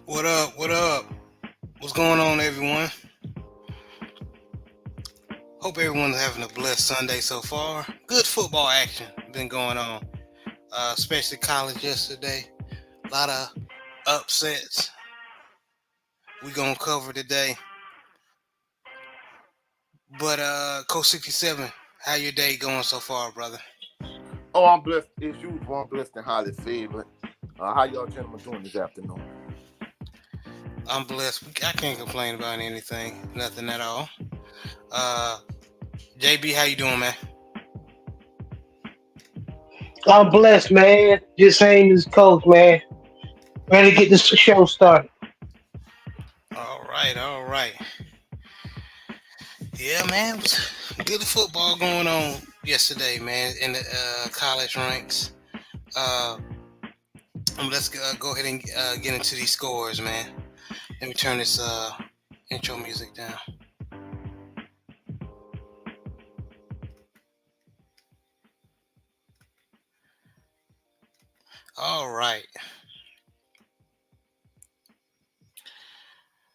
What up? What up? What's going on, everyone? Hope everyone's having a blessed Sunday so far. Good football action been going on, especially college yesterday. A lot of upsets we gonna cover today. But Coach 67, how your day going so far, brother? Oh, I'm blessed as usual. I'm blessed and highly favored. How y'all gentlemen doing this afternoon? I'm blessed. I can't complain about anything, nothing at all. Uh, JB, how you doing, man? I'm blessed, man. Just same as coach, man. Ready to get this show started. All right, all right. Yeah, man, it was good football going on yesterday, man, in the college ranks. Uh, let's go ahead and get into these scores, man. Let me turn this intro music down. All right.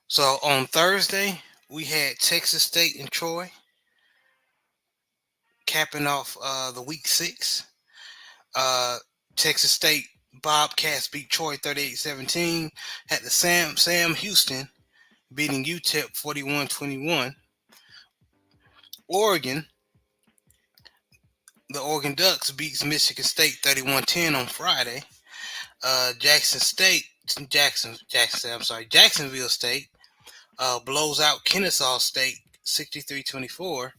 So on Thursday, we had Texas State and Troy capping off the week 6. Uh, Texas State Bobcats beat Troy 38-17. Had the Sam Houston beating UTEP 41-21. Oregon, the Oregon Ducks beats Michigan State 31-10 on Friday. Jacksonville State blows out Kennesaw State 63-24.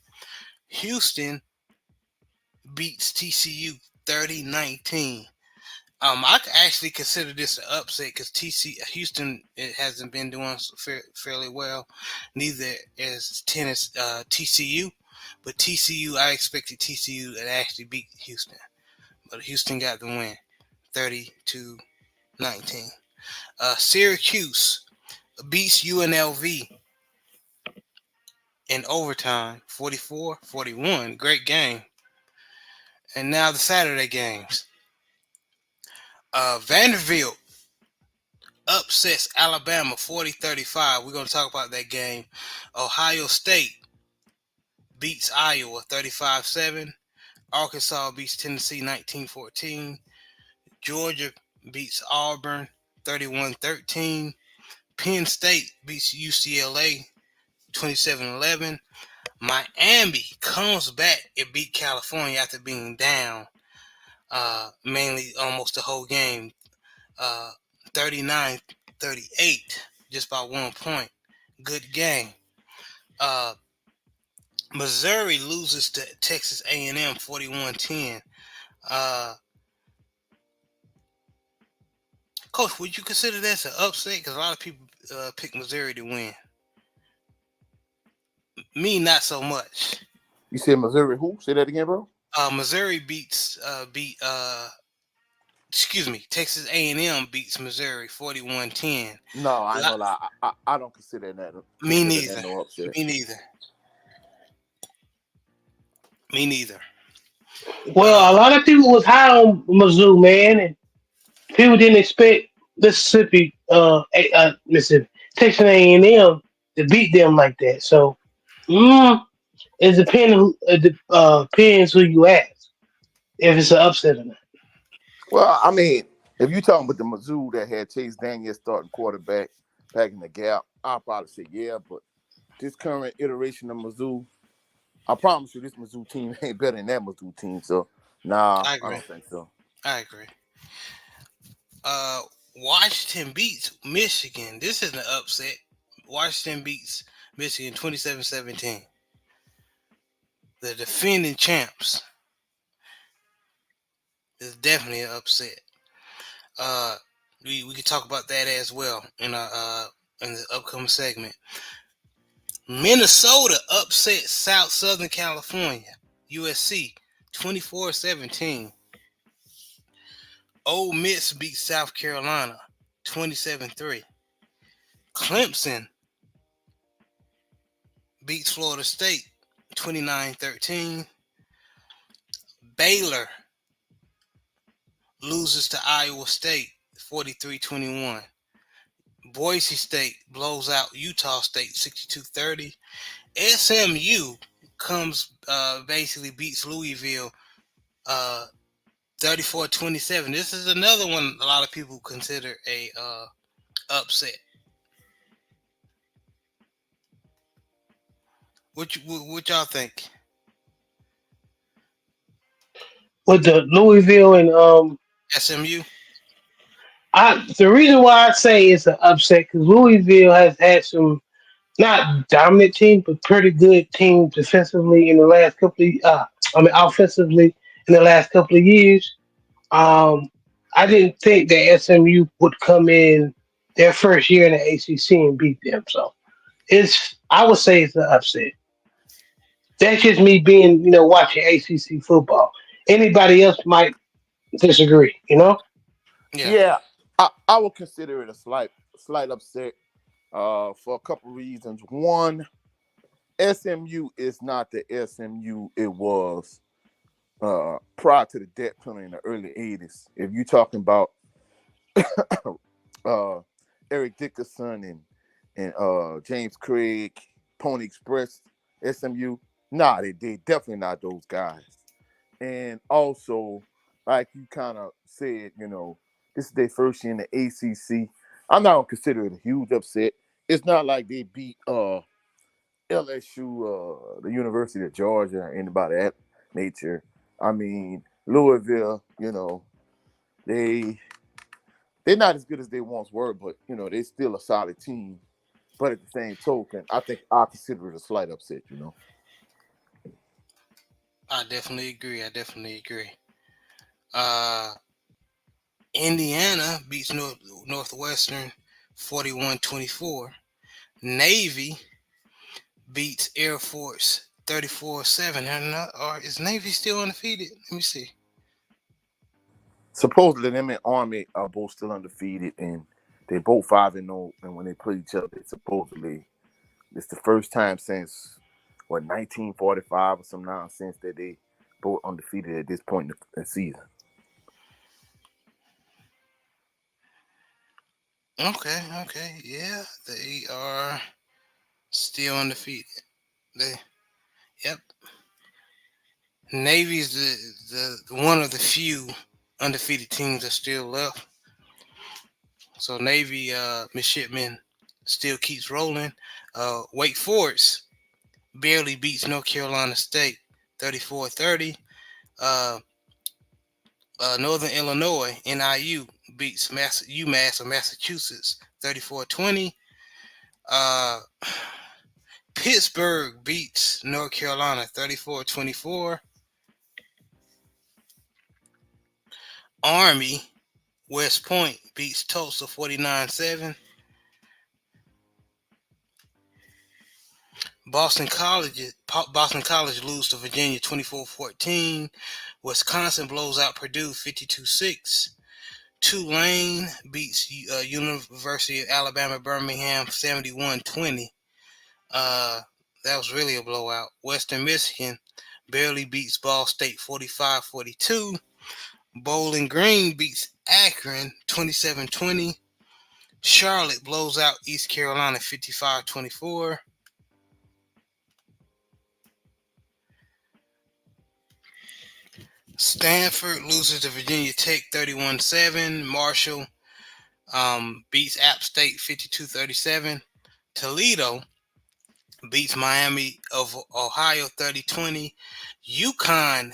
Houston beats TCU 30-19. I could actually consider this an upset because Houston it hasn't been doing fairly well. Neither is TCU, but I expected TCU to actually beat Houston, but Houston got the win, 30-19. Syracuse beats UNLV in overtime, 44-41. Great game. And now the Saturday games. Vanderbilt upsets Alabama 40-35. We're going to talk about that game. Ohio State beats Iowa 35-7. Arkansas beats Tennessee 19-14. Georgia beats Auburn 31-13. Penn State beats UCLA 27-11. Miami comes back and beat California after being down mainly almost the whole game, 39-38, just by 1 point. Good game. Uh, Missouri loses to Texas A&M 41-10. Uh, Coach, would you consider this an upset? Because a lot of people pick Missouri to win. Me, not so much. You said Missouri who? Say that again, bro. Missouri Texas A&M beats Missouri 41-10. No, I ain't gonna lie. I don't consider that. Me Consider that neither. no upset. Me neither. Me neither. Well, a lot of people was high on Mizzou, man, and people didn't expect Mississippi, Texas A&M to beat them like that. So, mm, it depends who you ask if it's an upset or not. Well, I mean, if you talking about the Mizzou that had Chase Daniel starting quarterback back in the gap, I'll probably say yeah. But this current iteration of Mizzou, I promise you, this Mizzou team ain't better than that Mizzou team. So, nah, I I agree. don't think so. I agree. Uh, Washington beats Michigan. This is an upset. Washington beats Michigan 27-17. The defending champs is definitely an upset. Uh, we could talk about that as well in the upcoming segment. Minnesota upset Southern California, USC 24-17. Ole Miss beats South Carolina 27-3. Clemson beats Florida State 29-13. Baylor loses to Iowa State 43-21. Boise State blows out Utah State 62-30. SMU comes basically beats Louisville 34-27. This is another one a lot of people consider a upset. What y'all think? with the Louisville and SMU? I the reason why I say it's an upset because Louisville has had some not dominant team, but pretty good teams defensively in the last couple of offensively in the last couple of years. Um, I didn't think that SMU would come in their first year in the ACC and beat them. So it's I would say it's an upset. That's just me being watching ACC football. Anybody else might disagree. Yeah. Yeah, I would consider it a slight upset for a couple reasons. One, SMU is not the SMU it was prior to the death penalty in the early 80s. If you're talking about uh, Eric Dickerson and James Craig, Pony Express, SMU, nah, they definitely not those guys. And also, like you kind of said, this is their first year in the ACC. I'm not gonna consider it a huge upset. It's not like they beat LSU, the University of Georgia, or anybody of that nature. I mean, Louisville, they they're not as good as they once were, but they're still a solid team. But at the same token, I think I consider it a slight upset. I definitely agree. Uh, Indiana beats Northwestern 41-24. Navy beats Air Force 34-7. Or is Navy still undefeated? Let me see. Supposedly, them and Army are both still undefeated, and they both 5-0. And when they play each other, supposedly it's the first time since 1945 or some nonsense that they both undefeated at this point in the season. Okay. Yeah, they are still undefeated. They, yep. Navy's the one of the few undefeated teams that still left. So Navy midshipmen still keeps rolling. Wake Forest barely beats North Carolina State 34-30. Uh, Northern Illinois NIU beats UMass of Massachusetts 34-20. Uh, Pittsburgh beats North Carolina 34-24. Army West Point beats Tulsa 49-7. Boston College loses to Virginia 24-14. Wisconsin blows out Purdue 52-6. Tulane beats University of Alabama Birmingham 71-20. That was really a blowout. Western Michigan barely beats Ball State 45-42. Bowling Green beats Akron 27-20. Charlotte blows out East Carolina 55-24. Stanford loses to Virginia Tech 31-7. Marshall beats App State 52-37. Toledo beats Miami of Ohio 30-20. UConn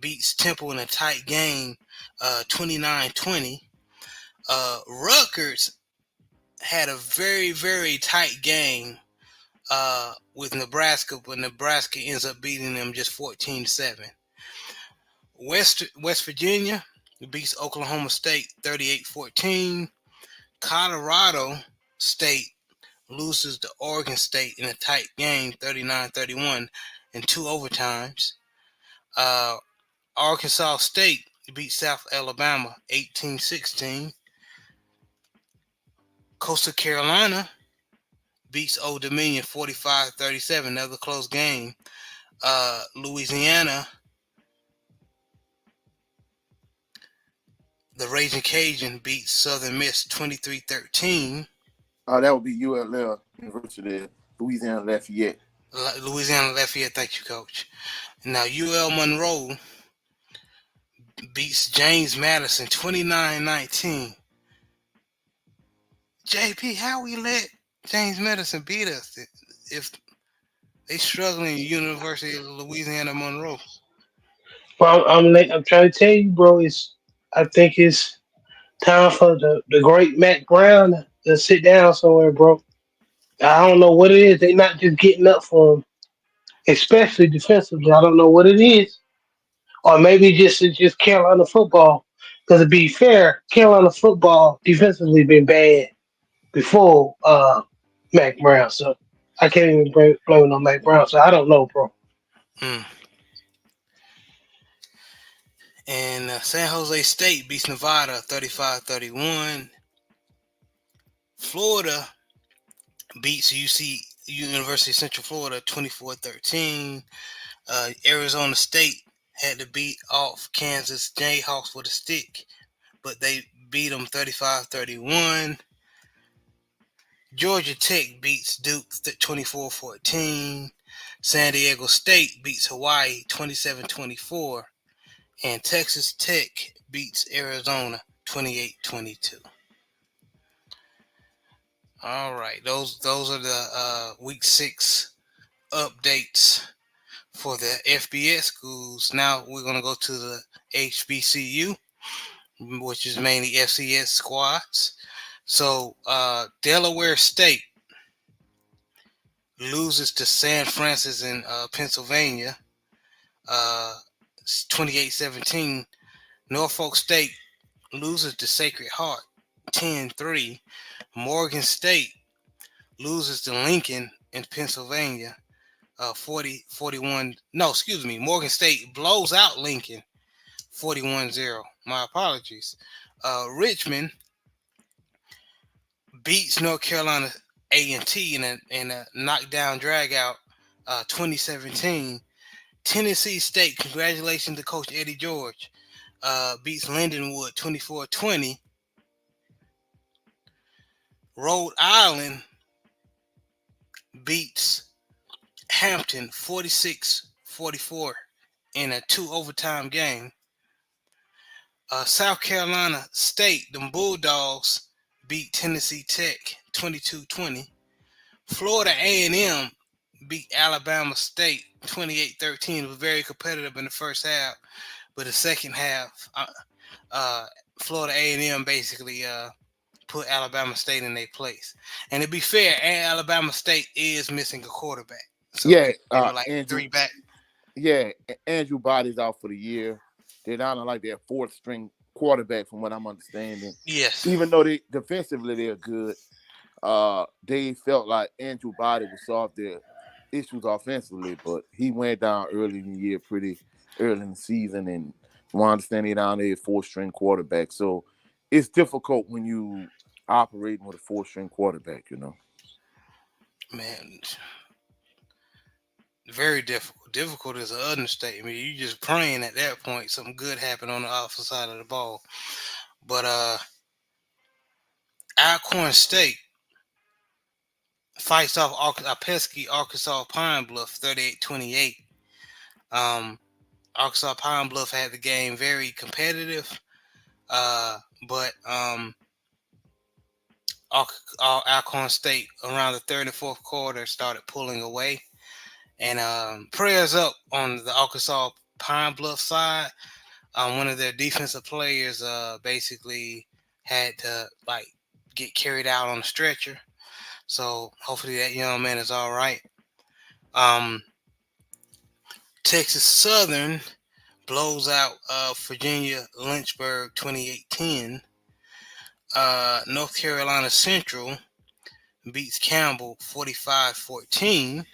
beats Temple in a tight game 29-20. Rutgers had a very, very tight game with Nebraska, but Nebraska ends up beating them just 14-7. West Virginia beats Oklahoma State 38-14. Colorado State loses to Oregon State in a tight game 39-31 in two overtimes. Uh, Arkansas State beats South Alabama 18-16. Coastal Carolina beats Old Dominion 45-37, another close game. Louisiana The Raging Cajun beats Southern Miss 23-13. That would be ULL, University of Louisiana Lafayette. Louisiana Lafayette, thank you, Coach. Now UL Monroe beats James Madison 29-19. JP, how we let James Madison beat us if they struggling University of Louisiana Monroe? Well, I'm trying to tell you, bro. I think it's time for the great Mac Brown to sit down somewhere, bro. I don't know what it is. They not just getting up for him, especially defensively. I don't know what it is, or maybe just it's just Carolina football. Because to be fair, Carolina football defensively been bad before Mac Brown, so I can't even blame it on Mac Brown. So I don't know, bro. Mm. And San Jose State beats Nevada 35-31. Florida beats University of Central Florida 24-13. Arizona State had to beat off Kansas Jayhawks with a stick, but they beat them 35-31. Georgia Tech beats Duke 24-14. San Diego State beats Hawaii 27-24. And Texas Tech beats Arizona 28-22. All right, those are the week 6 updates for the FBS schools. Now we're going to go to the HBCU, which is mainly FCS squads. So Delaware State loses to San Francisco in Pennsylvania, 28-17. Norfolk State loses to Sacred Heart, 10-3. Morgan State loses to Lincoln in Pennsylvania, 41. No, excuse me. Morgan State blows out Lincoln, 41-0. My apologies. Richmond beats North Carolina A&T in a knockdown dragout, 2017. Tennessee State, congratulations to Coach Eddie George, beats Lindenwood 24-20. Rhode Island beats Hampton 46-44 in a 2 overtime game. South Carolina State, the Bulldogs, beat Tennessee Tech 22-20. Florida A&M beat Alabama State 28-13. It was very competitive in the first half, but the second half, Florida A&M basically put Alabama State in their place. And to be fair, Alabama State is missing a quarterback. So Yeah, they were like Andrew. 3 back. Yeah, Andrew Body's out for the year. They're down to like their 4th string quarterback, from what I'm understanding. Yes. Even though they defensively they're good, they felt like Andrew Body would solve their issues offensively, but he went down early in the year, pretty early in the season, and from what I understand, they're down there 4th string quarterback. So it's difficult when you operating with a 4th string quarterback, you know. Man, very difficult. Difficult is an understatement. You just praying at that point something good happened on the opposite side of the ball. But Alcorn State fights off a pesky Arkansas Pine Bluff 38-28. Arkansas Pine Bluff had the game very competitive, but Alcorn State around the 3rd and 4th quarter started pulling away. And prayers up on the Arkansas Pine Bluff side. One of their defensive players basically had to get carried out on a stretcher. So hopefully that young man is all right. Texas Southern blows out Virginia Lynchburg 28-10. North Carolina Central beats Campbell 45-14.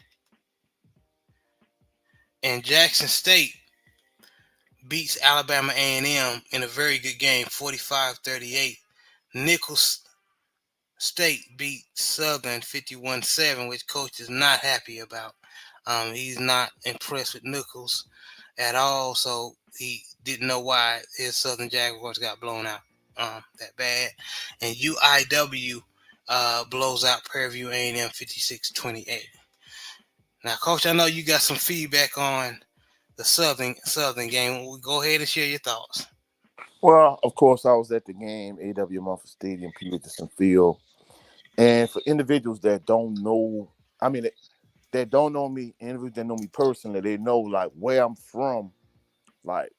And Jackson State beats Alabama A&M in a very good game, 45-38. Nicholls State beat Southern 51-7, which Coach is not happy about. He's not impressed with Nicholls at all, so he didn't know why his Southern Jaguars got blown out. that bad. And UIW blows out Prairie View A&M 56-28. Now, Coach, I know you got some feedback on the Southern game. We'll go ahead and share your thoughts. Well, of course, I was at the game, A.W. Mumford Stadium, P. Richardson Field. And for individuals that don't know, I mean, that don't know me, individuals that know me personally, they know like where I'm from, like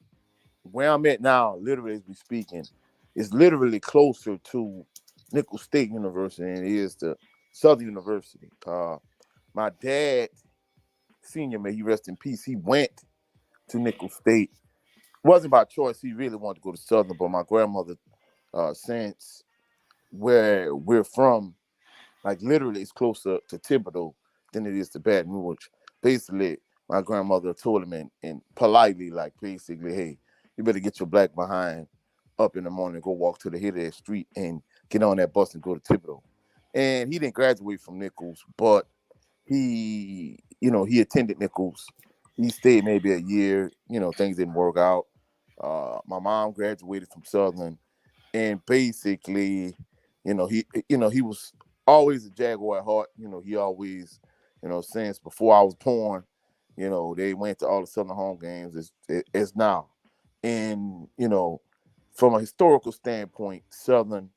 where I'm at now, literally as we speaking, is literally closer to Nicholls State University than it is to Southern University. My dad, senior, may he rest in peace, he went to Nicholls State. Wasn't by choice. He really wanted to go to Southern, but my grandmother, since where we're from, like literally it's closer to Thibodeau than it is to Baton Rouge. Basically, my grandmother told him and politely, like basically, hey, you better get your black behind up in the morning, go walk to the head of that street and get on that bus and go to Thibodeau. And he didn't graduate from Nicholls, but he attended Nicholls. He stayed maybe a year. Things didn't work out. My mom graduated from Southern, and basically, he was always a Jaguar at heart. He always, since before I was born, they went to all the Southern home games as now. And, from a historical standpoint, Southern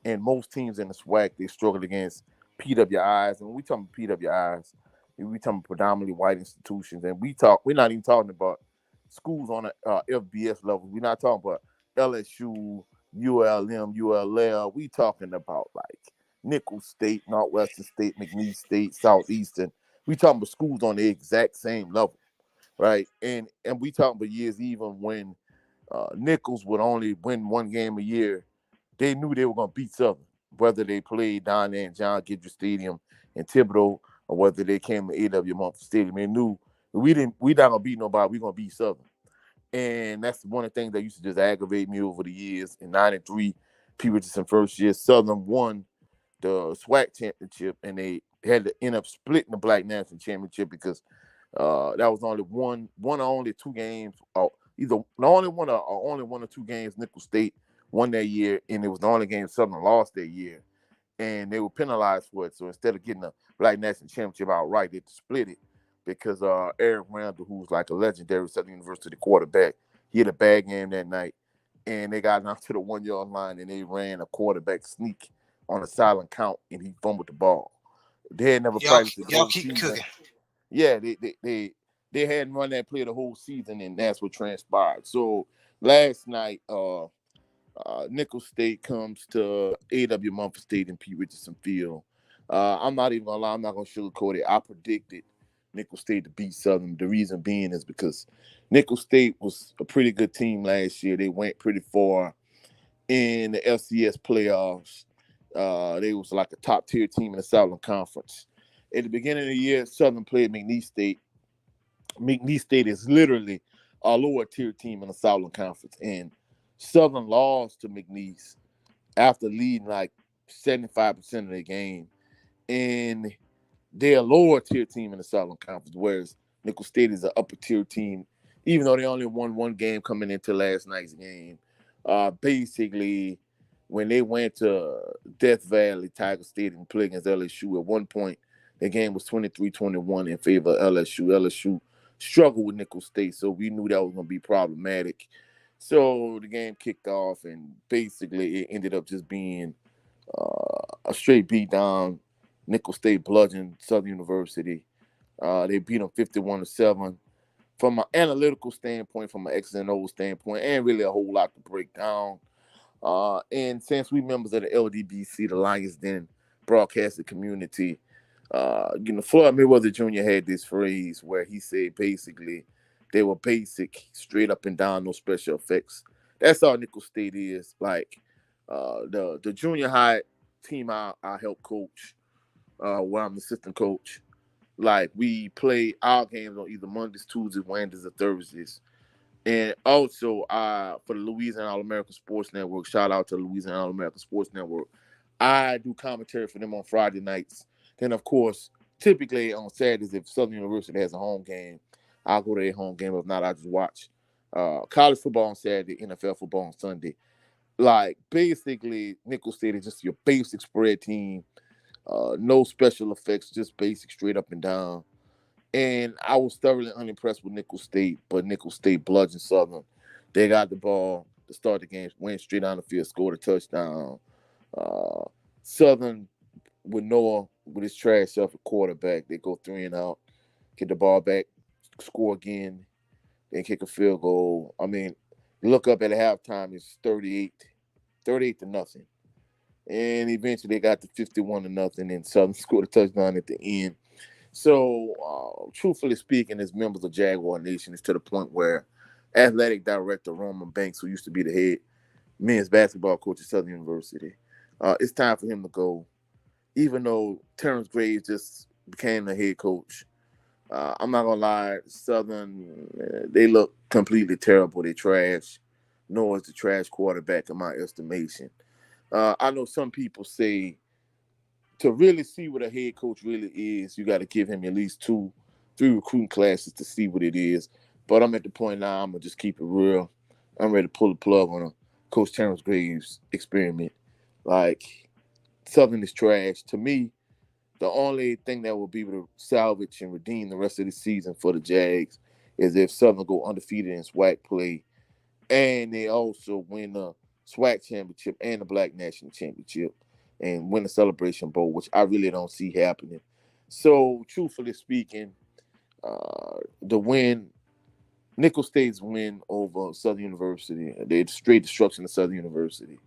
and most teams in the SWAC, they struggled against PWIs. And when we talk about PWIs, we talking predominantly white institutions. And we're not even talking about schools on a FBS level. We're not talking about LSU, ULM, ULL. We talking about like Nicholls State, Northwestern State, McNeese State, Southeastern. We talking about schools on the exact same level, right? And we talking about years even when Nicholls would only win one game a year. They knew they were going to beat Southern, whether they played down there in John Gidget Stadium in Thibodeau or whether they came to A.W. Mumford Stadium. They knew we not going to beat nobody. We're going to beat Southern. And that's one of the things that used to just aggravate me over the years. In 93, P. Richardson first year, Southern won the SWAC championship, and they had to end up splitting the Black National Championship because that was only one or only two games, or either the only one or two games Nicholls State won that year, and it was the only game Southern lost that year, and they were penalized for it. So instead of getting the Black National Championship outright, they split it because Eric Randall, who's like a legendary Southern University quarterback, he had a bad game that night, and they got knocked to the 1 yard line, and they ran a quarterback sneak on a silent count, and he fumbled the ball. They had never practiced the Y'all whole keep season. cooking. Yeah, they hadn't run that play the whole season, and that's what transpired. So last night, Nicholls State comes to A.W. Mumford State and P. Richardson Field. I'm not even gonna lie, I'm not gonna sugarcoat it. I predicted Nicholls State to beat Southern. The reason being is because Nicholls State was a pretty good team last year. They went pretty far in the FCS playoffs. They was like a top tier team in the Southern Conference. At the beginning of the year, Southern played McNeese State. McNeese State is literally a lower tier team in the Southern Conference, and Southern lost to McNeese after leading like 75% of the game. And they're a lower tier team in the Southern Conference, whereas Nicholls State is an upper tier team, even though they only won one game coming into last night's game. Basically, when they went to Death Valley Tiger Stadium and played against LSU, at one point, the game was 23-21 in favor of LSU. LSU struggled with Nicholls State, so we knew that was going to be problematic. So the game kicked off, and basically it ended up just being a straight beat down. Nicholls State bludgeoned Southern University. They beat them 51-7. From an analytical standpoint, from an X and O standpoint, and really a whole lot to break down. And since we members of the LDBC, the Lions Den broadcasting community, Floyd Mayweather Jr. had this phrase where he said basically they were basic, straight up and down, no special effects. That's all Nicholls State is. Like the junior high team I help coach, where I'm assistant coach. Like we play our games on either Mondays, Tuesdays, Wednesdays, or Thursdays. And also, for the Louisiana All American Sports Network, shout out to the Louisiana All American Sports Network. I do commentary for them on Friday nights. Then, of course, typically on Saturdays, if Southern University has a home game, I'll go to their home game. If not, I just watch college football on Saturday, NFL football on Sunday. Like basically, Nickel State is just your basic spread team. No special effects, just basic straight up and down. And I was thoroughly unimpressed with Nickel State, but Nickel State bludgeoned Southern. They got the ball to start the game, went straight down the field, scored a touchdown. Uh, Southern with Noah with his trash self a quarterback, they go 3 and out, get the ball back, score again, then kick a field goal. I mean, you look up at halftime, it's 38 to nothing. And eventually they got to 51 to nothing, and Southern scored a touchdown at the end. So, truthfully speaking, as members of Jaguar Nation, it's to the point where athletic director Roman Banks, who used to be the head men's basketball coach at Southern University, it's time for him to go. Even though Terrence Graves just became the head coach, I'm not gonna lie, Southern they look completely terrible. They trash. Noah's the trash quarterback in my estimation. I know some people say to really see what a head coach really is, you got to give him at least 2, 3 recruiting classes to see what it is. But I'm at the point now, I'm going to just keep it real. I'm ready to pull the plug on a Coach Terrence Graves experiment. Like, Southern is trash. To me, the only thing that will be able to salvage and redeem the rest of the season for the Jags is if Southern go undefeated in SWAC play and they also win the SWAC championship and the Black National Championship and win the Celebration Bowl, which I really don't see happening. So, truthfully speaking, the win, Nickel State's win over Southern University, the straight destruction of Southern University,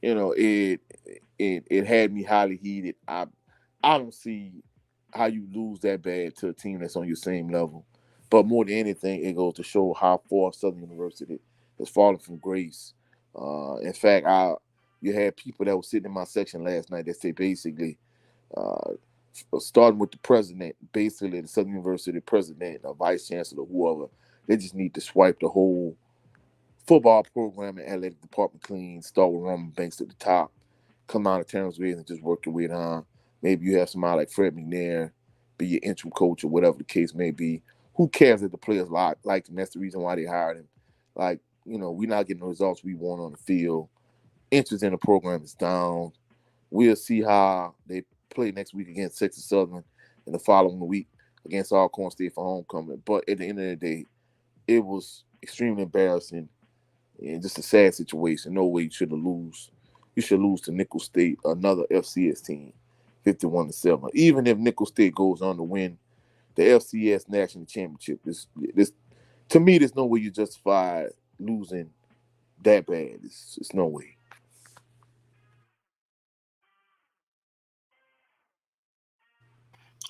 it had me highly heated. I don't see how you lose that bad to a team that's on your same level. But more than anything, it goes to show how far Southern University has fallen from grace. In fact, you had people that were sitting in my section last night that say basically, uh, starting with the president, basically the Southern University president, or vice chancellor, whoever, they just need to swipe the whole football program and athletic department clean. Start with Roman Banks at the top, come out of Terrence Graves and just work your way down. Maybe you have somebody like Fred McNair be your interim coach or whatever the case may be. Who cares if the players like him? That's the reason why they hired him. Like, we're not getting the results we want on the field. Interest in the program is down. We'll see how they play next week against Texas Southern and the following week against Alcorn State for homecoming. But at the end of the day, it was extremely embarrassing and just a sad situation. No way you should lose. You should lose to Nickel State, another FCS team, 51-7. Even if Nickel State goes on to win the FCS national championship, this to me, there's no way you justify losing that bad. It's no way.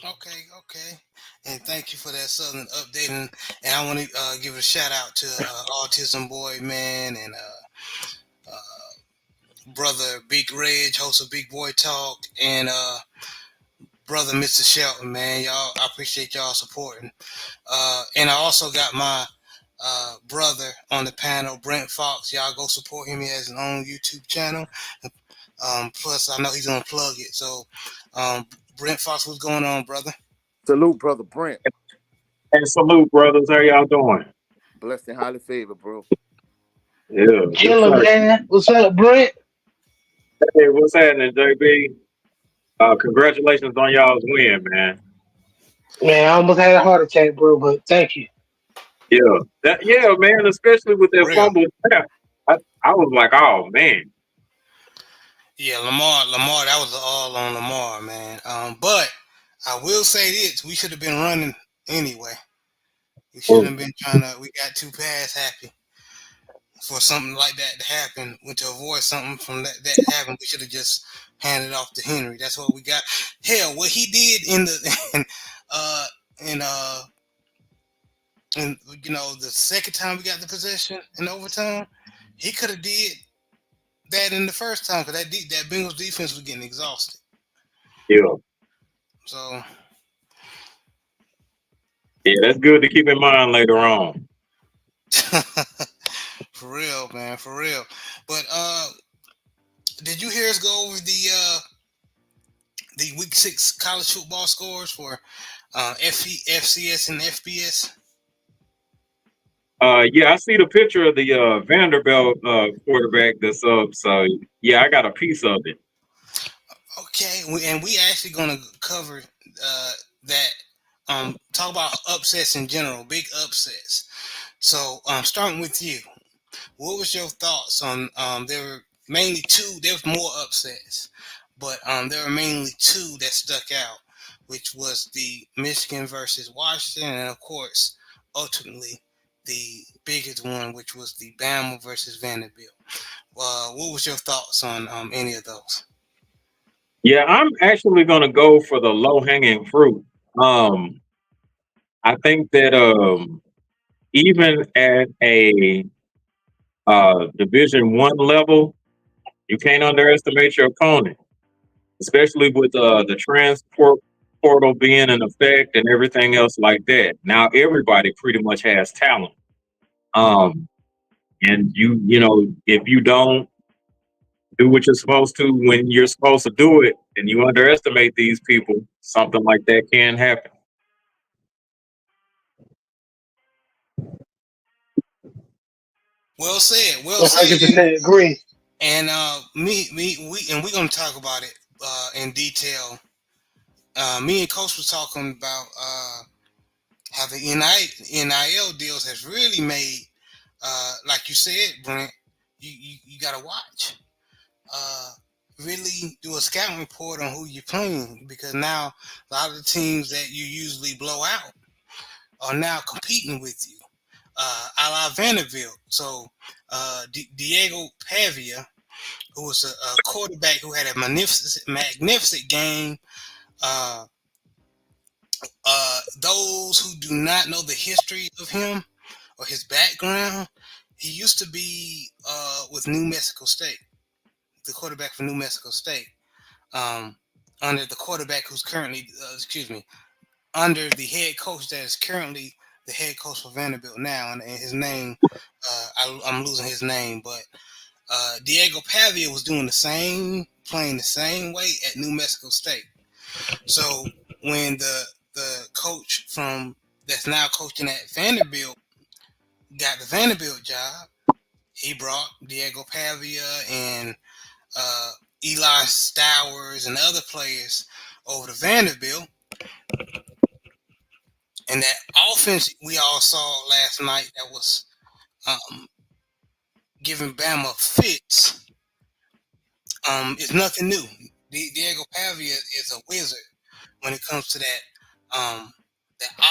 Okay. And thank you for that Southern update. And I want to give a shout out to Autism Boy, man, and brother Big Reg, host of Big Boy Talk, and brother Mr. Shelton, man. Y'all, I appreciate y'all supporting. And I also got my brother on the panel, Brent Fox. Y'all go support him. He has his own YouTube channel. Plus, I know he's gonna plug it. So, Brent Fox, what's going on, brother? Salute, brother Brent. And salute, brothers. How y'all doing? Blessed and highly favored, bro. Yeah. Yes, Chilling, sir. man. What's up, Brent? Hey, what's happening, JB? Congratulations on y'all's win, man. Man, I almost had a heart attack, bro, but thank you. Yeah, man. Especially with For that real. fumble snap, I was like, oh man. Yeah, Lamar, that was all on Lamar, man. But I will say this: we should have been running anyway. We shouldn't have been trying to. We got too pass happy for something like that to happen. To avoid something from that happened, we should have just handed off to Henry. That's what we got. Hell, what he did in the uh in uh in the second time we got the possession in overtime, he could have did that in the first time because that Bengals defense was getting exhausted. Yeah, So yeah. That's good to keep in mind later on. for real, man, for real. But did you hear us go over the week 6 college football scores for FCS and FBS? Yeah, I see the picture of the Vanderbilt quarterback that's up. So yeah, I got a piece of it. Okay, and we actually gonna cover that. Talk about upsets in general, big upsets. So, starting with you, what was your thoughts on? There were mainly two. There was more upsets, but there were mainly two that stuck out, which was the Michigan versus Washington, and of course, ultimately, the biggest one, which was the Bama versus Vanderbilt. What was your thoughts on any of those? Yeah, I'm actually gonna go for the low hanging fruit. Um, I think that even at a Division 1 level, you can't underestimate your opponent, especially with the transport portal being in effect and everything else like that. Now everybody pretty much has talent. Um, and if you don't do what you're supposed to when you're supposed to do it, and you underestimate these people, something like that can happen. Well said. Well said. 100% agree. And we're gonna talk about it in detail. Me and Coach was talking about how the NIL deals has really made, like you said, Brent. You gotta watch. Uh, really do a scouting report on who you're playing because now a lot of the teams that you usually blow out are now competing with you. A la Vanderbilt. So Diego Pavia, who was a quarterback who had a magnificent game. Uh, those who do not know the history of him or his background, he used to be with New Mexico State, the quarterback for New Mexico State, um, under the quarterback who's currently, under the head coach that is currently the head coach for Vanderbilt now, and his name, I'm losing his name, but Diego Pavia was doing playing the same way at New Mexico State. So when the coach from that's now coaching at Vanderbilt got the Vanderbilt job, he brought Diego Pavia and uh, Eli Stowers and other players over to Vanderbilt. And that offense we all saw last night that was um, giving Bama fits is nothing new. Diego Pavia is a wizard when it comes to that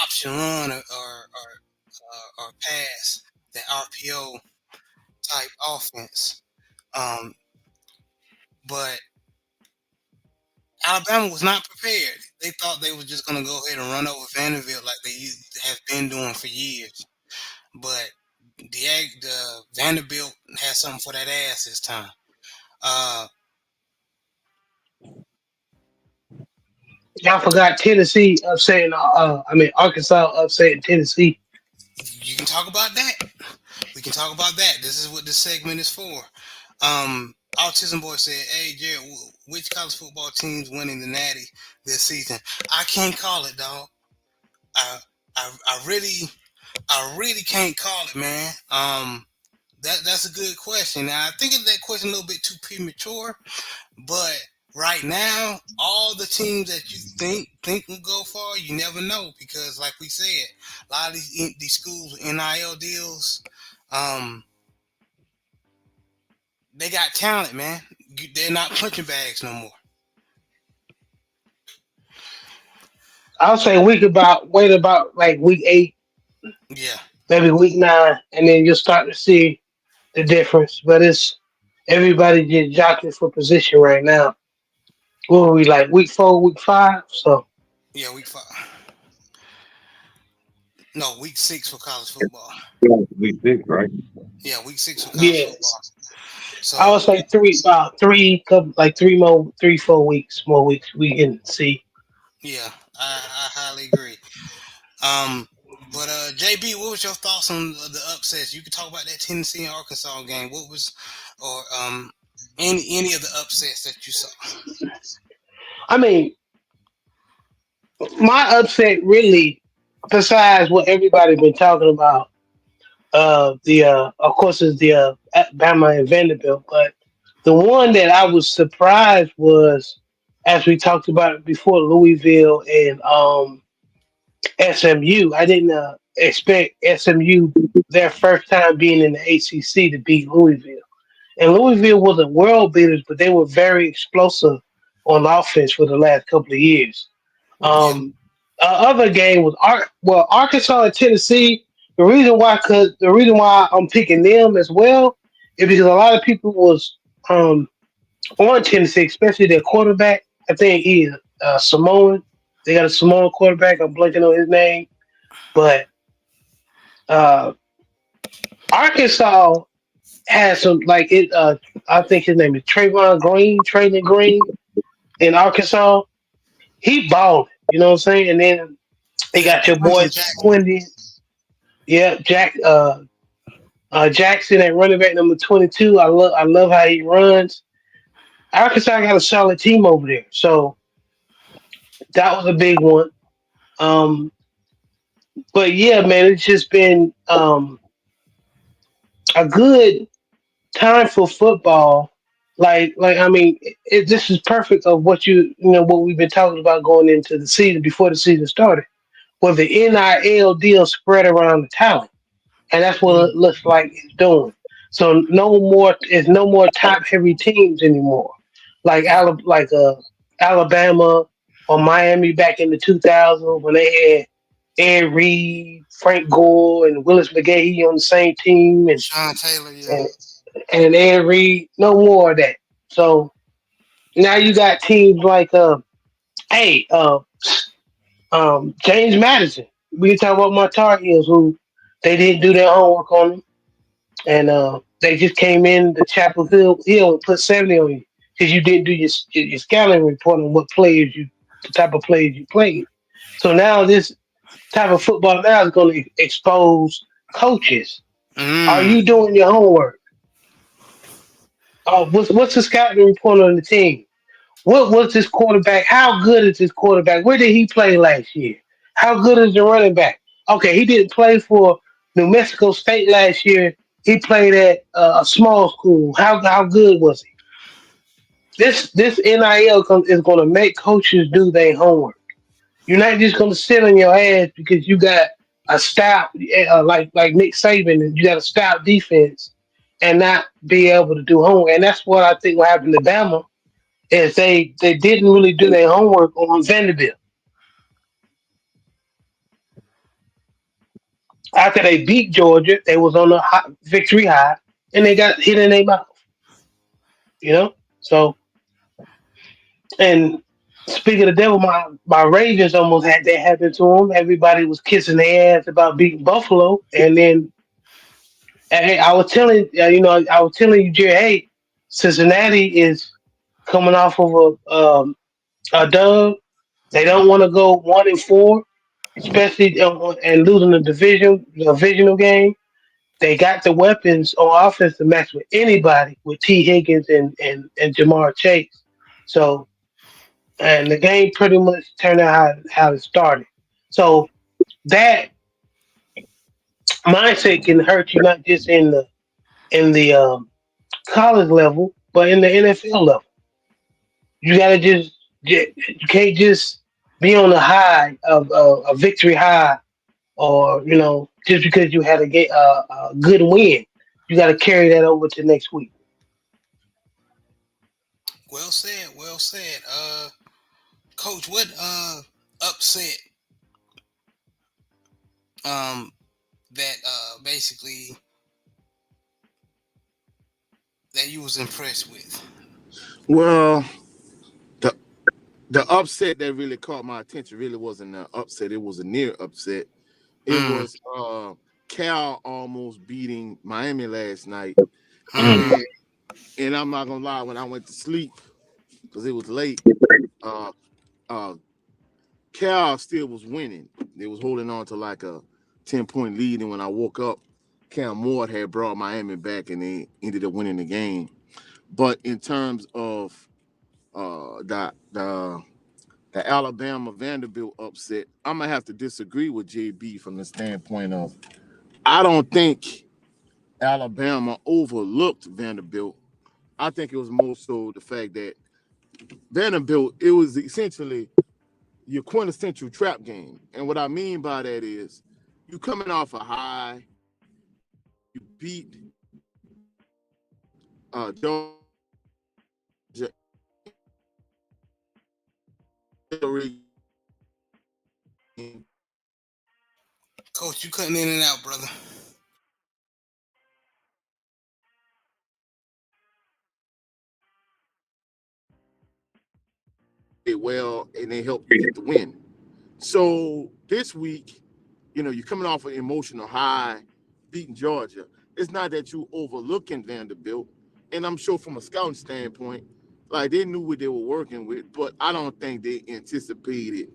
option run or pass, that RPO type offense. Um, but Alabama was not prepared. They thought they were just going to go ahead and run over Vanderbilt like they have been doing for years. But the Vanderbilt has something for that ass this time. Uh, Y'all forgot Tennessee upsetting. Arkansas upsetting Tennessee. you can talk about that. We can talk about that. This is what this segment is for. Autism Boy said, "Hey, Jared, which college football team's winning the Natty this season?" I can't call it, dog. I, I really can't call it, man. That's a good question. Now, I think that question a little bit too premature, but right now, all the teams that you think will go far, you never know because, like we said, a lot of these schools with NIL deals, um, they got talent, man. They're not punching bags no more. I'll say wait about like week 8, Yeah, maybe week 9, and then you'll start to see the difference. But it's everybody just jockeying for position right now. What were we like week 4, week 5? So yeah, week 5. No, week 6 for college football. Yeah, we did, right? Yeah, week 6 for college yes, football. I So would say about like 3, 4 weeks more weeks we can see. yeah, I highly agree. Um, but JB, what was your thoughts on the upsets? You could talk about that Tennessee and Arkansas game. What was, or any of the upsets that you saw? I mean, my upset really, besides what everybody been talking about, Of course is the Bama and Vanderbilt, but the one that I was surprised was, as we talked about it before, Louisville and SMU. I didn't expect SMU their first time being in the ACC to beat Louisville. And Louisville wasn't world beaters, but they were very explosive on offense for the last couple of years. Yeah. Other game was Arkansas and Tennessee. The reason why I'm picking them as well is because a lot of people was um, on Tennessee, especially their quarterback. I think he is Samoan. They got a Samoan quarterback. I'm blanking on his name, but uh, Arkansas has some like it. I think his name is Trayvon Green in Arkansas. He balled. You know what I'm saying? And then they Yeah. got your boy Quentin Jackson. Quindy. Yeah, Jackson at running back number 22. I love how he runs. Arkansas got a solid team over there, so that was a big one. Um, but yeah, man, it's just been a good time for football. Like I mean, this is perfect of what we've been talking about going into the season before the season started. Where the NIL deal spread around the talent, and that's what it Mm. looks like it's doing. So no more top heavy teams anymore, like Yeah. Alabama or Miami back in the 2000s when they had Ed Reed, Frank Gore, and Willis McGahee on the same team, Sean Taylor. Yeah. and and Ed Reed. No more of that. So now you got teams like hey James Madison. We talk about my Tar Heels who they didn't do their homework on them, and they just came in the Hill and put 70 on you because you didn't do your scouting report on the type of players you played. So now this type of football now is going to expose coaches. Are Mm. you doing your homework? What's the scouting report on the team? What was this quarterback? How good is this quarterback? Where did he play last year? How good is the running back? Okay, he didn't play for New Mexico State last year. He played at a small school. How good was he? This NIL is going to make coaches do their homework. You're not just going to sit on your ass because you got a stout like Nick Saban and you got a stout defense and not be able to do homework. And that's what I think will happen to Bama is they didn't really do their homework on Vanderbilt. After they beat Georgia, they was on a victory high, and they got hit in their mouth. You know, so and speaking of the devil, my Ravens almost had that happen to them. Everybody was kissing their ass about beating Buffalo, and then hey, I was telling you, Jerry, hey, Cincinnati is coming off of a dub. They don't want to go 1-4, especially and losing the divisional game. They got the weapons on offense to match with anybody with T. Higgins and Jamar Chase. So, and the game pretty much turned out how it started. So that mindset can hurt you not just in the college level, but in the NFL level. You gotta you can't just be on the high of a victory high, or just because you had a good win, you got to carry that over to next week. Well said. Well said. Coach, what upset um that basically that you was impressed with? Well, the the upset that really caught my attention really wasn't an upset. It was a near upset. It Mm. was Cal almost beating Miami last night, Mm. and I'm not gonna lie, when I went to sleep because it was late, uh, uh, Cal still was winning. They was holding on to like a 10-point lead, and when I woke up, Cam Moore had brought Miami back, and they ended up winning the game. But in terms of the Alabama Vanderbilt upset, I'm gonna have to disagree with JB from the standpoint of I don't think Alabama overlooked Vanderbilt. I think it was more so the fact that Vanderbilt, it was essentially your quintessential trap game. And what I mean by that is you coming off a high, you beat Georgia, Coach, you cutting in and out, brother. well, and they helped you get the win. So this week, you're coming off an emotional high, beating Georgia. It's not that you overlooking Vanderbilt, and I'm sure from a scouting standpoint, like they knew what they were working with, but I don't think they anticipated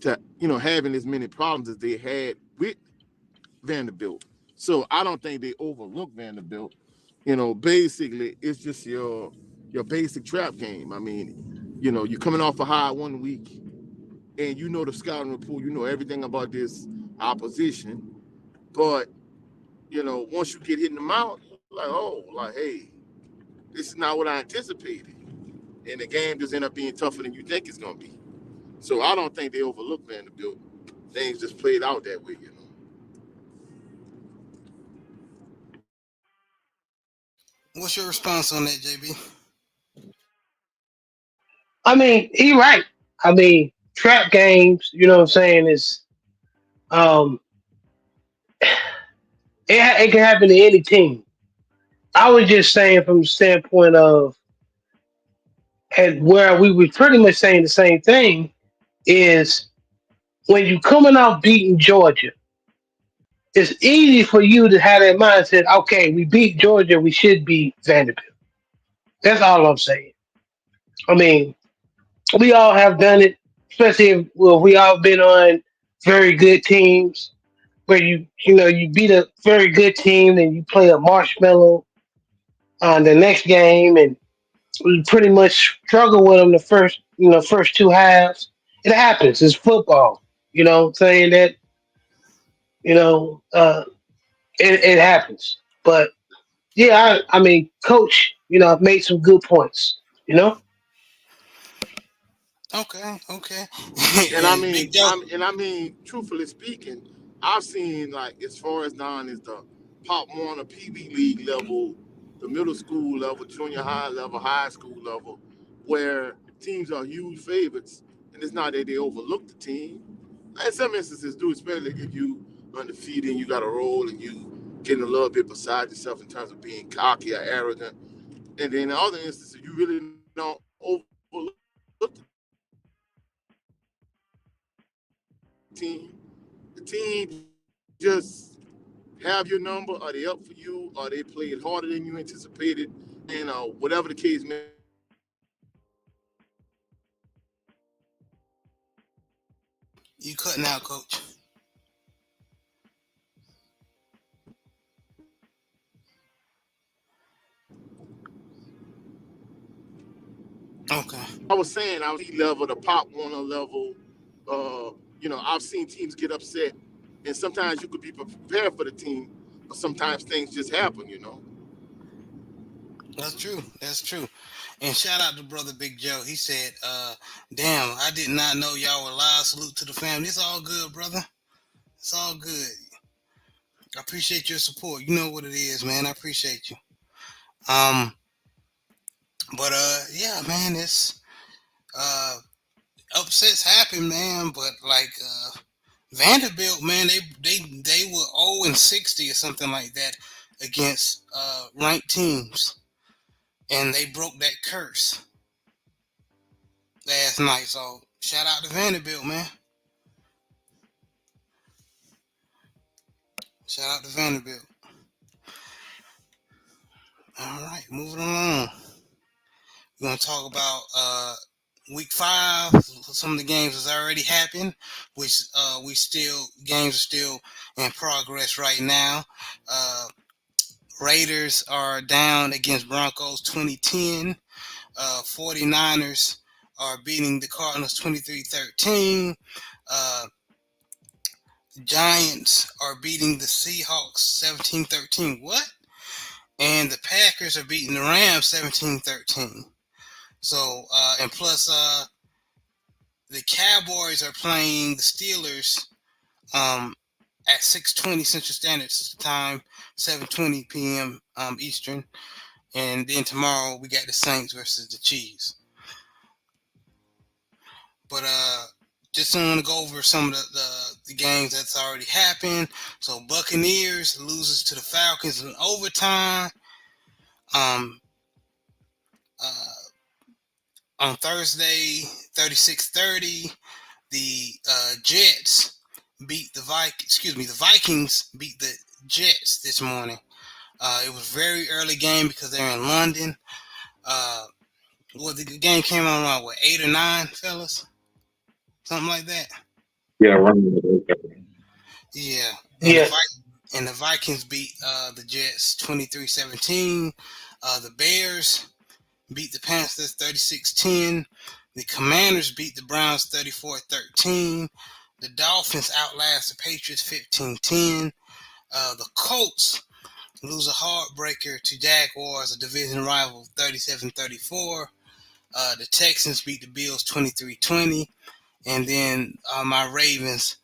to having as many problems as they had with Vanderbilt. So I don't think they overlooked Vanderbilt. Basically it's just your basic trap game. I mean, you're coming off a high one week, and the scouting report, everything about this opposition. But once you get hit in the mouth, like, oh, like, hey, this is not what I anticipated, and the game just end up being tougher than you think it's gonna be. So I don't think they overlooked Vanderbilt. Things just played out that way. What's your response on that, JB? I mean, he right. I mean, trap games, you know what I'm saying, is um it can happen to any team. I was just saying from the standpoint of, and where we were pretty much saying the same thing, is when you coming out beating Georgia, it's easy for you to have that mindset, okay, we beat Georgia, we should beat Vanderbilt. That's all I'm saying. I mean, we all have done it, especially if, well, we all been on very good teams where you beat a very good team and you play a marshmallow on the next game, and we pretty much struggle with them the first two halves. It happens. It's football. Saying that, you know, uh, it happens. But yeah, I mean, coach, made some good points. You know, Okay. And I And Big mean, Joe. truthfully speaking, I've seen, like, as far as down as the Pop Warner Pee Wee League level, the middle school level, junior high level, high school level, where teams are huge favorites, and it's not that they overlook the team. In some instances, do, especially if you undefeated and you got a role and you getting a little bit beside yourself in terms of being cocky or arrogant. And then in other instances, you really don't overlook the team. The team just have your number. Are they up for you? Are they playing harder than you anticipated? And whatever the case may You cutting out, coach. Okay. I was saying, I was level, the Pop Warner level. I've seen teams get upset, and sometimes you could be prepared for the team, but sometimes things just happen. That's true. That's true. And shout out to brother Big Joe. He said, damn, I did not know y'all were live. Salute to the family. It's all good, brother. It's all good. I appreciate your support. You know what it is, man. I appreciate you. Um, but yeah, man, it's uh upsets happen, man. But like Vanderbilt, man, they were 0-60 or something like that against ranked teams, and they broke that curse last night. So shout out to Vanderbilt, man. Shout out to Vanderbilt. All right, moving along. We're gonna talk about week 5. Some of the games has already happened, which games are still in progress right now. Raiders are down against Broncos 2010. 49ers are beating the Cardinals 23-13. Giants are beating the Seahawks 17-13. What? And the Packers are beating the Rams 17-13. So, and plus, the Cowboys are playing the Steelers at 6:20 Central Standard Time, 7:20 p.m. Eastern, and then tomorrow we got the Saints versus the Chiefs. But just want to go over some of the games that's already happened. So Buccaneers loses to the Falcons in overtime. Um, on Thursday, 36-30, the Jets beat the the Vikings beat the Jets this morning. It was a very early game because they're in London. The game came on around 8 or 9, fellas, something like that. Yeah, right. Yeah, Yeah. and the Vikings beat the Jets 23-17. The Bears beat the Panthers 36-10. The Commanders beat the Browns 34-13. The Dolphins outlast the Patriots 15-10. The Colts lose a heartbreaker to Jaguars, a division rival, 37-34. The Texans beat the Bills 23-20. And then my Ravens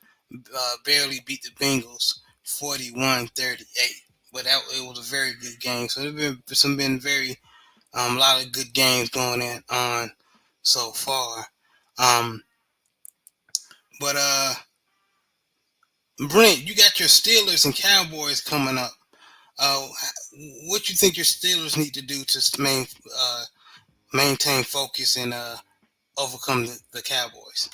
barely beat the Bengals 41-38. But it was a very good game. So there's been very a lot of good games going on so far. But Brent, you got your Steelers and Cowboys coming up. What you think your Steelers need to do to maintain focus and overcome the Cowboys?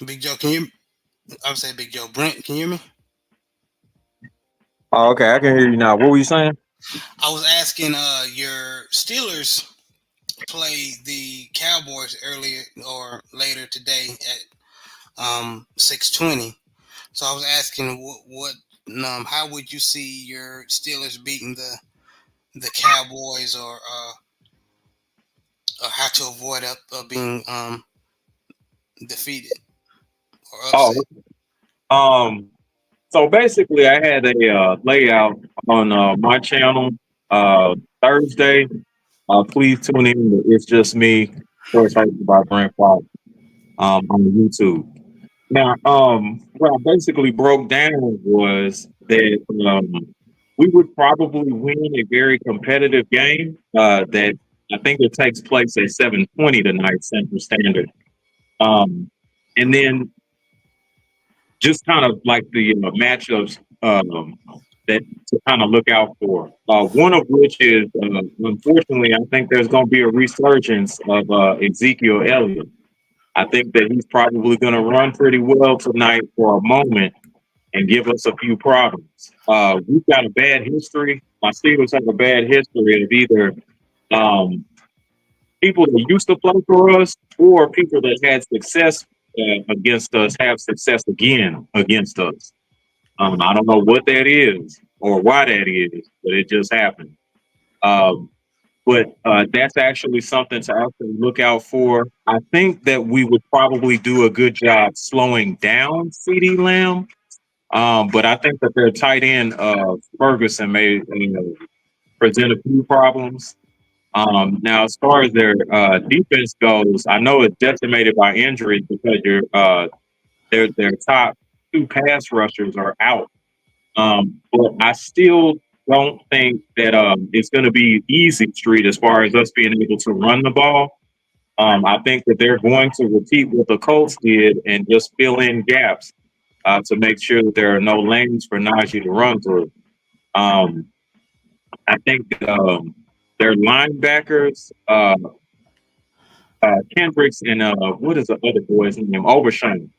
Big Joe, can you? I would say Big Joe. Brent, can you hear me? Oh, okay, I can hear you now. What were you saying? I was asking your Steelers play the Cowboys earlier or later today at 6:20. So I was asking what how would you see your Steelers beating the Cowboys or how to avoid being defeated or Oh, upset? so basically, I had a layout on my channel Thursday. Please tune in. It's just me, of course, hosted by Brent Fox on YouTube. Now, what I basically broke down was that we would probably win a very competitive game that I think it takes place at 7:20 tonight Central Standard. And then just kind of like the matchups that to kind of look out for. One of which is, unfortunately, I think there's going to be a resurgence of Ezekiel Elliott. I think that he's probably going to run pretty well tonight for a moment and give us a few problems. We've got a bad history. My Steelers have a bad history of either people that used to play for us or people that had success against us have success again against us. I don't know what that is or why that is, but it just happened. But that's actually something to actually look out for. I think that we would probably do a good job slowing down CeeDee Lamb. But I think that their tight end, Ferguson, may present a few problems. Now, as far as their defense goes, I know it's decimated by injuries because their top two pass rushers are out. But I still don't think that it's going to be easy street as far as us being able to run the ball. I think that they're going to repeat what the Colts did and just fill in gaps to make sure that there are no lanes for Najee to run through. I think their linebackers, Kendricks and what is the other boy's name? Overshown.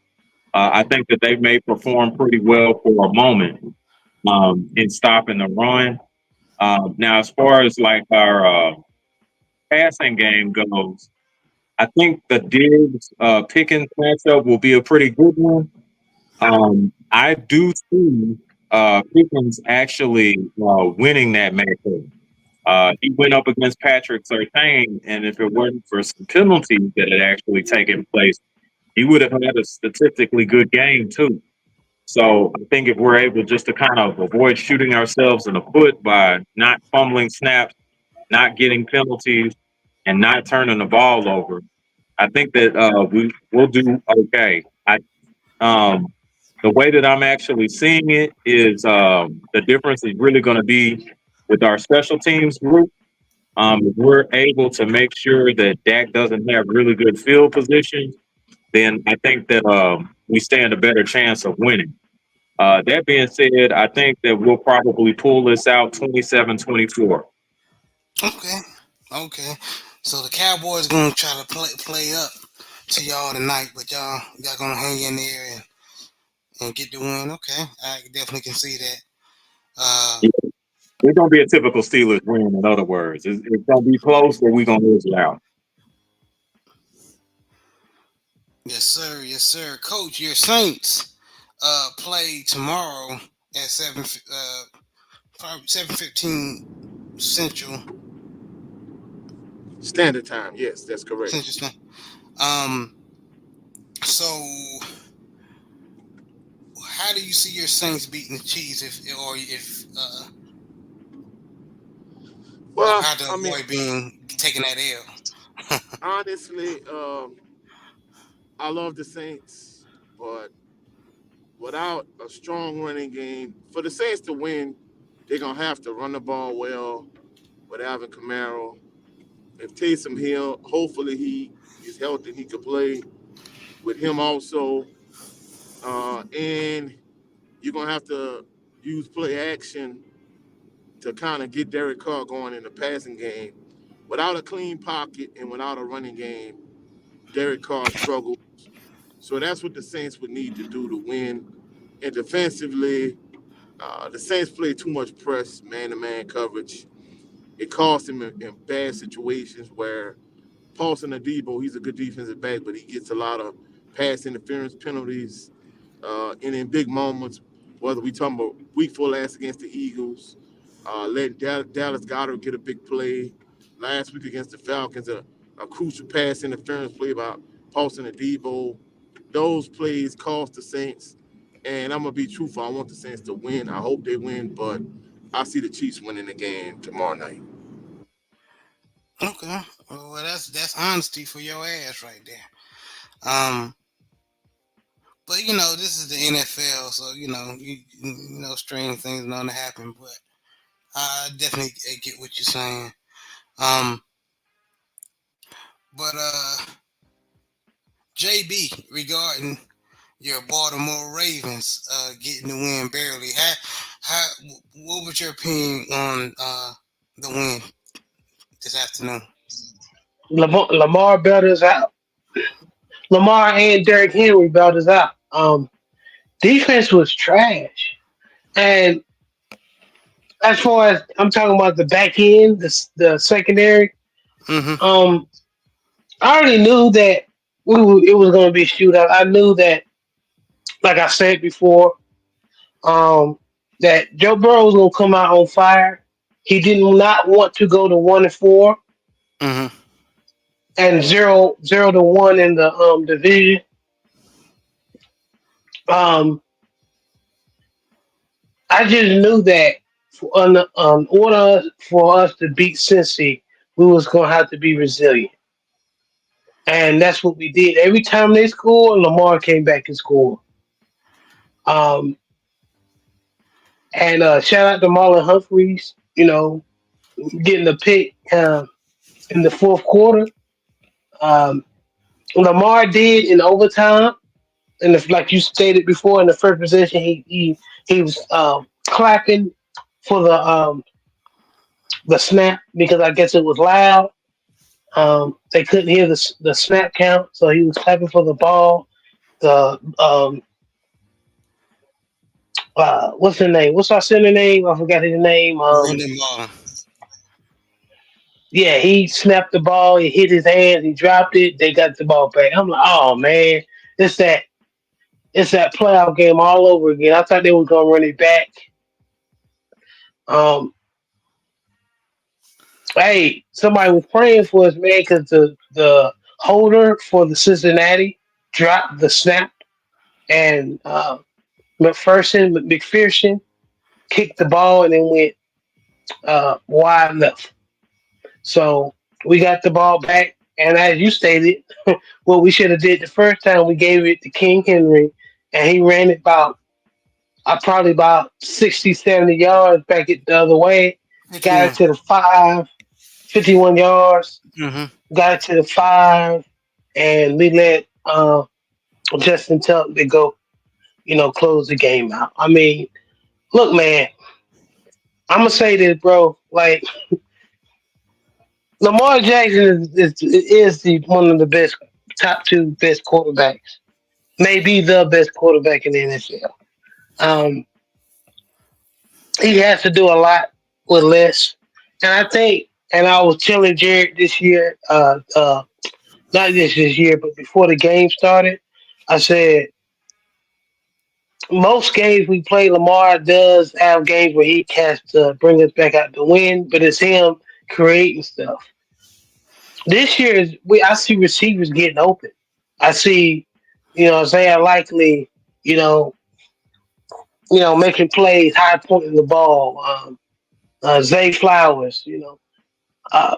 I think that they may perform pretty well for a moment in stopping the run. Now, as far as like our passing game goes, I think the Diggs Pickens matchup will be a pretty good one. I do see Pickens actually winning that matchup. He went up against Patrick Surtain, and if it wasn't for some penalties that had actually taken place, he would have had a statistically good game too. So I think if we're able just to kind of avoid shooting ourselves in the foot by not fumbling snaps, not getting penalties, and not turning the ball over, I think that we'll do okay. The way that I'm actually seeing it is the difference is really going to be with our special teams group. If we're able to make sure that Dak doesn't have really good field position, then I think that we stand a better chance of winning. That being said, I think that we'll probably pull this out 27-24. Okay. Okay. So the Cowboys gonna try to play up to y'all tonight, but y'all gonna hang in there and get the win. Okay. I definitely can see that. Uh, It's going to be a typical Steelers win, in other words. It's going to be close, but we're going to lose it out. yes, sir. Yes, sir. Coach, your Saints play tomorrow at 7:15 Central. Standard time. Yes, that's correct. Central Time. Um. So, how do you see your Saints beating the Chiefs Well, how to I mean, avoid taking that L? honestly, I love the Saints, but without a strong running game, for the Saints to win, they're gonna have to run the ball well with Alvin Kamara. If Taysom Hill, hopefully he is healthy, he could play with him also. And you're gonna have to use play action to kind of get Derek Carr going in the passing game. Without a clean pocket and without a running game, Derek Carr struggles. So that's what the Saints would need to do to win. And defensively, the Saints play too much press, man-to-man coverage. It costs them in bad situations where Paulson Adebo, he's a good defensive back, but he gets a lot of pass interference penalties. And in big moments, whether we talking about week 4 last against the Eagles, letting Dallas Goddard get a big play last week against the Falcons, a crucial pass interference play by Paulson Adebo. Those plays cost the Saints, and I'm gonna be truthful. I want the Saints to win. I hope they win, but I see the Chiefs winning the game tomorrow night. Okay. Well, that's honesty for your ass right there. Um, but this is the NFL, so strange things known to happen. But I definitely get what you're saying. Um, but JB, regarding your Baltimore Ravens getting the win barely, how what was your opinion on the win this afternoon? Lamar bailed us out. Lamar and Derrick Henry bailed us out. Defense was trash. And as far as I'm talking about the back end, the secondary, Mm-hmm. I already knew that it was going to be a shootout. I knew that, like I said before, that Joe Burrow was going to come out on fire. He did not want to go to 1-4 Mm-hmm. and 0-1 in the division. Um, I just knew that in order for us to beat Cincy, we was going to have to be resilient. And that's what we did. Every time they scored, Lamar came back and scored. Um, and shout out to Marlon Humphreys, getting the pick in the fourth quarter. Um, Lamar did in overtime, and like you stated before, in the first possession, he was clapping for the snap because I guess it was loud. They couldn't hear the snap count, so he was clapping for the ball. The what's her name? What's our center name? I forgot his name. Brandon Ball. Yeah, he snapped the ball. He hit his hands. He dropped it. They got the ball back. I'm like, oh man, it's that playoff game all over again. I thought they were gonna run it back. Um, Hey, somebody was praying for us, man, because the holder for the Cincinnati dropped the snap, and McPherson kicked the ball and then went wide left. So we got the ball back, and as you stated, what we should have did the first time, we gave it to King Henry, and he ran it probably about 60, 70 yards back it the other way. Got it 51. to the 5, 51 yards. Mm-hmm. Got it to the 5, and we let Justin Tucker go, close the game out. I mean, look, man, I'm gonna say this, bro. Like Lamar Jackson is the one of the best, top two best quarterbacks, maybe the best quarterback in the NFL. Um, he has to do a lot with less, and I think, and I was telling Jared this year, not this year, but before the game started, I said most games we play, Lamar does have games where he has to bring us back out to win, but it's him creating stuff. This year is I see receivers getting open. I see, Isaiah Likely, you know, making plays, high pointing the ball. Zay Flowers, uh,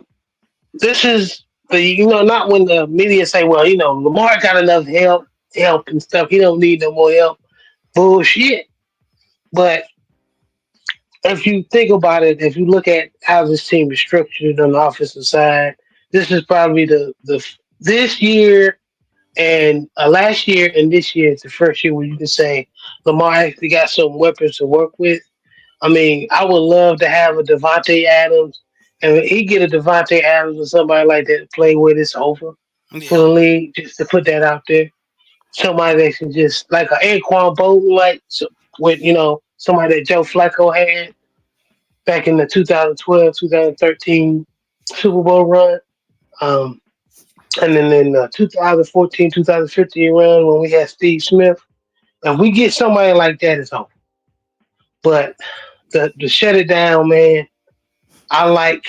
this is not when the media say, well, Lamar got enough help and stuff. He don't need no more help. Bullshit. But if you think about it, if you look at how this team is structured on the offensive side, this is probably the this year and last year and this year is the first year where you can say Lamar actually got some weapons to work with. I mean, I would love to have a Devontae Adams, and when he get a Devontae Adams or somebody like that to play with, it's over for Yeah. the league. Just to put that out there, somebody that can just like a Anquan Bolton, like so, with somebody that Joe Flacco had back in the 2012, 2013 Super Bowl run. Um, and then in the 2014, 2015 run when we had Steve Smith. If we get somebody like that, it's over. But the shut it down, man, I like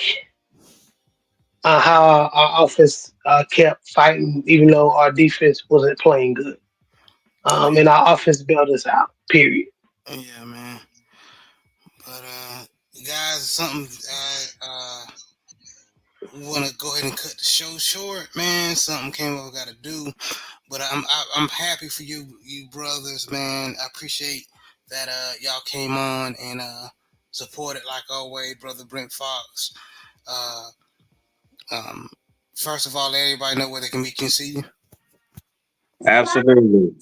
how our offense kept fighting, even though our defense wasn't playing good. And our offense bailed us out, period. Yeah, man. But guys, something we want to go ahead and cut the show short, man. Something came up, got to do. But I'm happy for you brothers, man. I appreciate that y'all came on and supported like always, brother Brent Fox. Uh, um, first of all, let everybody know where they can meet you and see you. Absolutely.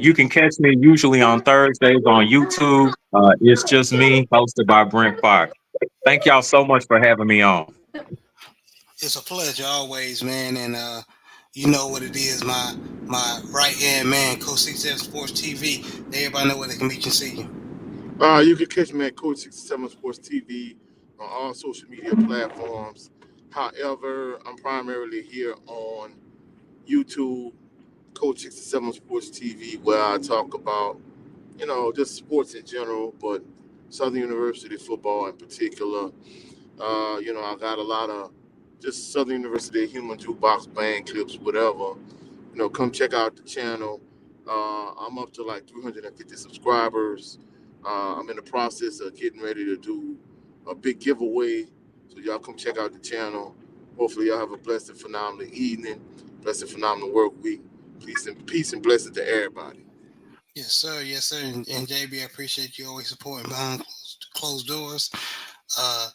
You can catch me usually on Thursdays on YouTube. It's just me, hosted by Brent Fox. Thank y'all so much for having me on. It's a pleasure always, man. And you know what it is, my right hand man, Coach 67 Sports TV. Let everybody know where they can meet you and see you. You can catch me at Coach 67 Sports TV on all social media platforms. However, I'm primarily here on YouTube, Coach 67 Sports TV, where I talk about, just sports in general, but Southern University football in particular. I got a lot of just Southern University Human Jukebox band clips, whatever. Come check out the channel. I'm up to like 350 subscribers. I'm in the process of getting ready to do a big giveaway. So y'all come check out the channel. Hopefully y'all have a blessed and phenomenal evening, blessed and phenomenal work week. Peace and blessings to everybody. Yes, sir. Yes, sir. And JB, I appreciate you always supporting behind closed doors. Uh,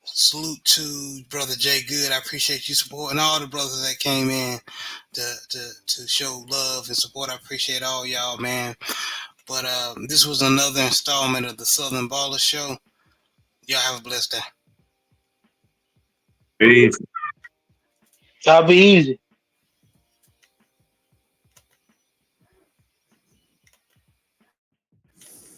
salute to brother Jay Good. I appreciate you supporting all the brothers that came in to show love and support. I appreciate all y'all, man. But this was another installment of the Southern Baller Show. Y'all have a blessed day. Peace. That'll be easy.